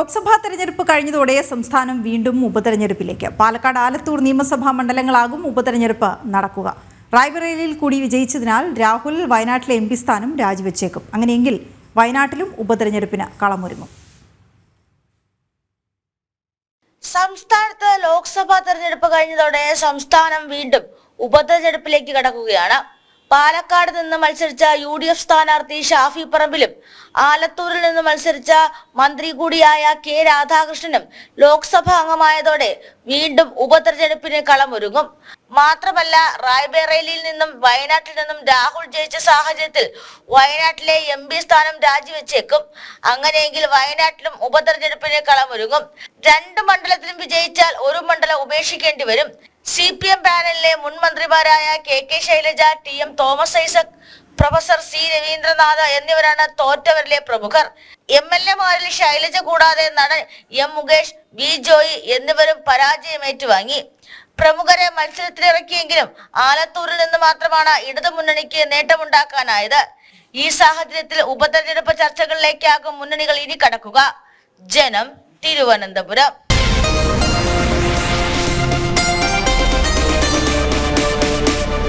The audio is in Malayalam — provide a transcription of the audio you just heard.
ലോക്സഭാ തെരഞ്ഞെടുപ്പ് കഴിഞ്ഞതോടെ സംസ്ഥാനം വീണ്ടും ഉപതെരഞ്ഞെടുപ്പിലേക്ക്. പാലക്കാട്, ആലത്തൂർ നിയമസഭാ മണ്ഡലങ്ങളാകും ഉപതെരഞ്ഞെടുപ്പ് നടക്കുക. റായ്ബറേലിയിൽ കൂടി വിജയിച്ചതിനാൽ രാഹുൽ വയനാട്ടിലെ MP സ്ഥാനം രാജിവെച്ചേക്കും. അങ്ങനെയെങ്കിൽ വയനാട്ടിലും ഉപതെരഞ്ഞെടുപ്പിന് കളമൊരുങ്ങും. സംസ്ഥാനത്ത് ലോക്സഭാ തെരഞ്ഞെടുപ്പ് കഴിഞ്ഞതോടെ സംസ്ഥാനം വീണ്ടും ഉപതെരഞ്ഞെടുപ്പിലേക്ക് കടക്കുകയാണ്. പാലക്കാട് നിന്ന് മത്സരിച്ച UDF സ്ഥാനാർത്ഥി ഷാഫി പറമ്പിലും ആലത്തൂരിൽ നിന്ന് മത്സരിച്ച മന്ത്രി കൂടിയായ K രാധാകൃഷ്ണനും ലോക്സഭാ അംഗമായതോടെ വീണ്ടും ഉപതെരഞ്ഞെടുപ്പിന് കളമൊരുങ്ങും. മാത്രമല്ല, റായ്ബറേലിയിൽ നിന്നും വയനാട്ടിൽ നിന്നും രാഹുൽ ജയിച്ച സാഹചര്യത്തിൽ വയനാട്ടിലെ MP സ്ഥാനം രാജിവെച്ചേക്കും. അങ്ങനെയെങ്കിൽ വയനാട്ടിലും ഉപതെരഞ്ഞെടുപ്പിന് കളമൊരുങ്ങും. 2 മണ്ഡലത്തിലും വിജയിച്ചാൽ ഒരു മണ്ഡലം ഉപേക്ഷിക്കേണ്ടി വരും. CPM പാനലിലെ മുൻ മന്ത്രിമാരായ KK Shailaja, TM Thomas Isaac, professor C Raveendranath എന്നിവരാണ് തോറ്റവരിലെ പ്രമുഖർ. MLA മാരിൽ ശൈലജ കൂടാതെ നടൻ M മുകേഷ്, V ജോയി എന്നിവരും പരാജയം ഏറ്റുവാങ്ങി. പ്രമുഖരെ മത്സരത്തിലിറക്കിയെങ്കിലും ആലത്തൂരിൽ നിന്ന് മാത്രമാണ് ഇടതുമുന്നണിക്ക് നേട്ടമുണ്ടാക്കാനായത്. ഈ സാഹചര്യത്തിൽ ഉപതെരഞ്ഞെടുപ്പ് ചർച്ചകളിലേക്കാകും മുന്നണികൾ ഇനി കടക്കുക. ജനം, തിരുവനന്തപുരം.